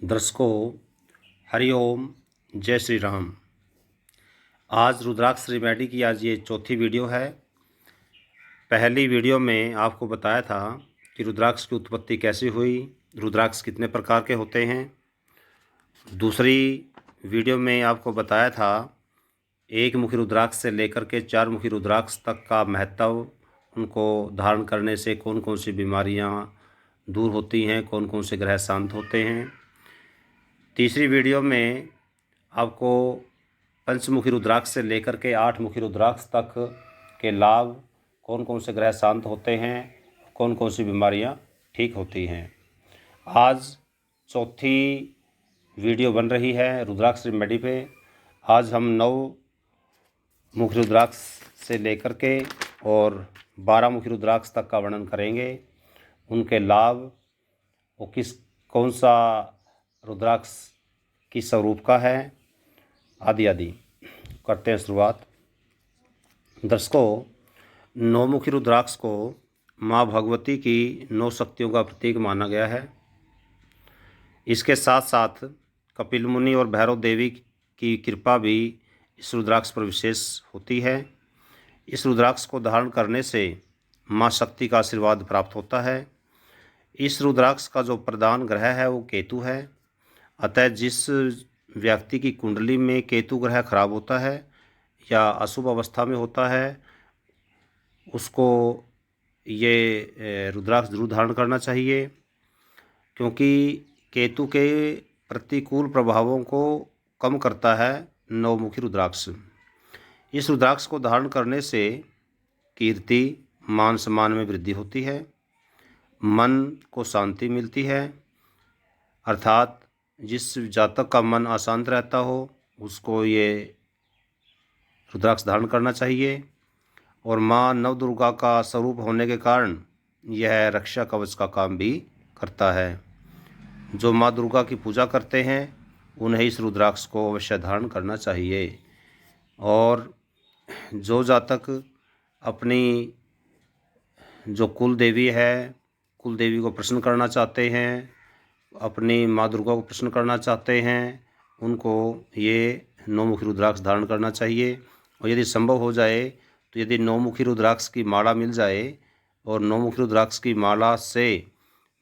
दर्शकों, हरिओम, जय श्री राम। आज रुद्राक्ष रेमेडी की आज ये चौथी वीडियो है। पहली वीडियो में आपको बताया था कि रुद्राक्ष की उत्पत्ति कैसे हुई, रुद्राक्ष कितने प्रकार के होते हैं। दूसरी वीडियो में आपको बताया था एक मुखी रुद्राक्ष से लेकर के 4 मुखी रुद्राक्ष तक का महत्व, उनको धारण करने से कौन कौन सी बीमारियां दूर होती हैं, कौन कौन से ग्रह शांत होते हैं। तीसरी वीडियो में आपको पंचमुखी रुद्राक्ष से लेकर के 8 मुखी रुद्राक्ष तक के लाभ, कौन कौन से ग्रह शांत होते हैं, कौन कौन सी बीमारियां ठीक होती हैं। आज चौथी वीडियो बन रही है रुद्राक्ष रेमेडी पे। आज हम 9 मुखी रुद्राक्ष से लेकर के और 12 मुखी रुद्राक्ष तक का वर्णन करेंगे, उनके लाभ, वो कौन सा रुद्राक्ष किस स्वरूप का है, आदि आदि। करते हैं शुरुआत। दर्शकों, 9 मुखी रुद्राक्ष को माँ भगवती की 9 शक्तियों का प्रतीक माना गया है। इसके साथ साथ कपिल मुनि और भैरव देवी की कृपा भी इस रुद्राक्ष पर विशेष होती है। इस रुद्राक्ष को धारण करने से माँ शक्ति का आशीर्वाद प्राप्त होता है। इस रुद्राक्ष का जो प्रधान ग्रह है वो केतु है। अतः जिस व्यक्ति की कुंडली में केतु ग्रह खराब होता है या अशुभ अवस्था में होता है, उसको ये रुद्राक्ष जरूर धारण करना चाहिए, क्योंकि केतु के प्रतिकूल प्रभावों को कम करता है 9 मुखी रुद्राक्ष। इस रुद्राक्ष को धारण करने से कीर्ति, मान सम्मान में वृद्धि होती है, मन को शांति मिलती है। अर्थात जिस जातक का मन अशांत रहता हो उसको ये रुद्राक्ष धारण करना चाहिए। और माँ नवदुर्गा का स्वरूप होने के कारण यह रक्षा कवच का काम भी करता है। जो माँ दुर्गा की पूजा करते हैं उन्हें इस रुद्राक्ष को अवश्य धारण करना चाहिए। और जो जातक अपनी जो कुल देवी है, कुल देवी को प्रसन्न करना चाहते हैं, अपनी माँ दुर्गा को प्रसन्न करना चाहते हैं, उनको ये 9 मुखी रुद्राक्ष धारण करना चाहिए। और यदि संभव हो जाए तो यदि 9 मुखी रुद्राक्ष की माला मिल जाए और 9 मुखी रुद्राक्ष की माला से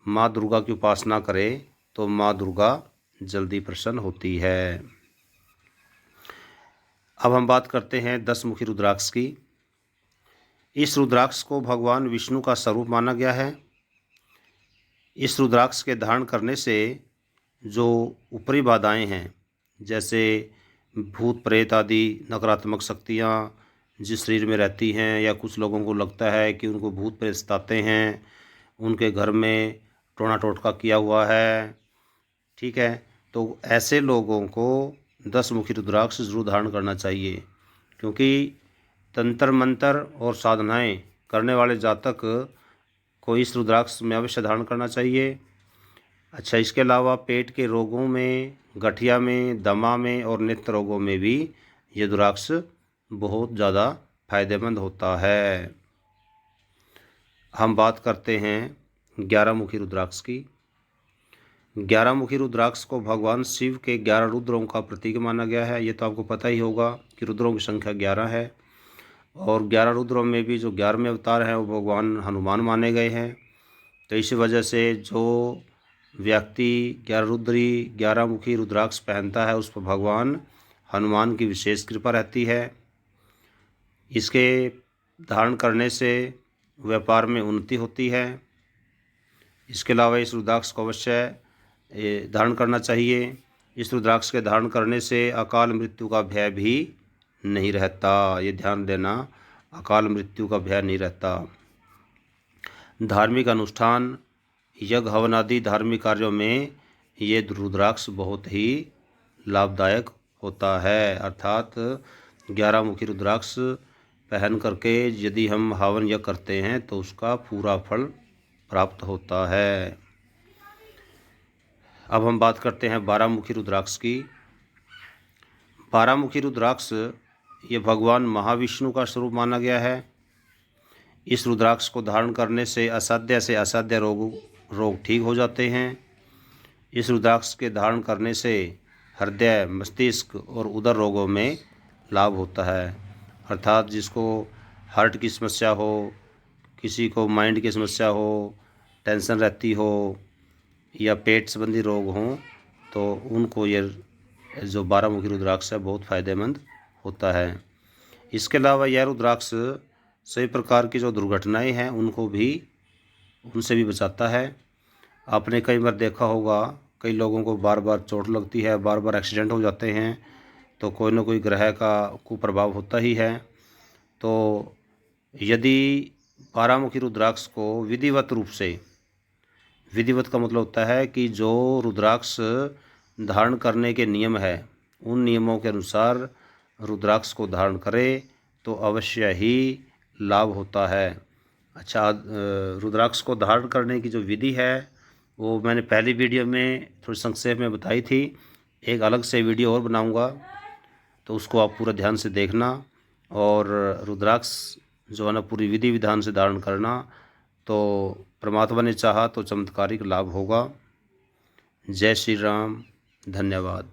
माँ दुर्गा की उपासना करे तो माँ दुर्गा जल्दी प्रसन्न होती है। अब हम बात करते हैं 10 मुखी रुद्राक्ष की। इस रुद्राक्ष को भगवान विष्णु का स्वरूप माना गया है। इस रुद्राक्ष के धारण करने से जो ऊपरी बाधाएं हैं, जैसे भूत प्रेत आदि नकारात्मक शक्तियां जिस शरीर में रहती हैं, या कुछ लोगों को लगता है कि उनको भूत प्रेत सताते हैं, उनके घर में टोना टोटका किया हुआ है, ठीक है, तो ऐसे लोगों को 10 मुखी रुद्राक्ष जरूर धारण करना चाहिए। क्योंकि तंत्र मंत्र और साधनाएं करने वाले जातक को इस रुद्राक्ष में अवश्य धारण करना चाहिए। अच्छा, इसके अलावा पेट के रोगों में, गठिया में, दमा में और नेत्र रोगों में भी ये रुद्राक्ष बहुत ज़्यादा फायदेमंद होता है। हम बात करते हैं 11 मुखी रुद्राक्ष की। 11 मुखी रुद्राक्ष को भगवान शिव के 11 रुद्रों का प्रतीक माना गया है। ये तो आपको पता ही होगा कि रुद्रों की संख्या 11 है। और 11 रुद्रों में भी जो 11वें अवतार हैं वो भगवान हनुमान माने गए हैं। तो इसी वजह से जो व्यक्ति 11 रुद्री 11 मुखी रुद्राक्ष पहनता है उस पर भगवान हनुमान की विशेष कृपा रहती है। इसके धारण करने से व्यापार में उन्नति होती है। इसके अलावा इस रुद्राक्ष को अवश्य धारण करना चाहिए। इस रुद्राक्ष के धारण करने से अकाल मृत्यु का भय भी नहीं रहता। ये ध्यान देना, अकाल मृत्यु का भय नहीं रहता। धार्मिक अनुष्ठान, यज्ञ हवन आदि धार्मिक कार्यों में ये रुद्राक्ष बहुत ही लाभदायक होता है। अर्थात 11 मुखी रुद्राक्ष पहन करके यदि हम हवन यज्ञ करते हैं तो उसका पूरा फल प्राप्त होता है। अब हम बात करते हैं 12 मुखी रुद्राक्ष की। 12 मुखी रुद्राक्ष ये भगवान महाविष्णु का स्वरूप माना गया है। इस रुद्राक्ष को धारण करने से असाध्य से असाध्य रोग ठीक हो जाते हैं। इस रुद्राक्ष के धारण करने से हृदय, मस्तिष्क और उदर रोगों में लाभ होता है। अर्थात जिसको हार्ट की समस्या हो, किसी को माइंड की समस्या हो, टेंशन रहती हो या पेट संबंधी रोग हों, तो उनको ये जो 12 मुखी रुद्राक्ष है बहुत फ़ायदेमंद होता है। इसके अलावा यह रुद्राक्ष सभी प्रकार की जो दुर्घटनाएं हैं उनसे भी बचाता है। आपने कई बार देखा होगा, कई लोगों को बार बार चोट लगती है, बार बार एक्सीडेंट हो जाते हैं, तो कोई ना कोई ग्रह का कुप्रभाव होता ही है। तो यदि 12 मुखी रुद्राक्ष को विधिवत रूप से, विधिवत का मतलब होता है कि जो रुद्राक्ष धारण करने के नियम है उन नियमों के अनुसार रुद्राक्ष को धारण करे तो अवश्य ही लाभ होता है। अच्छा, रुद्राक्ष को धारण करने की जो विधि है वो मैंने पहली वीडियो में थोड़ी संक्षेप में बताई थी। एक अलग से वीडियो और बनाऊंगा, तो उसको आप पूरा ध्यान से देखना और रुद्राक्ष जो है ना पूरी विधि विधान से धारण करना, तो परमात्मा ने चाहा तो चमत्कारिक लाभ होगा। जय श्री राम, धन्यवाद।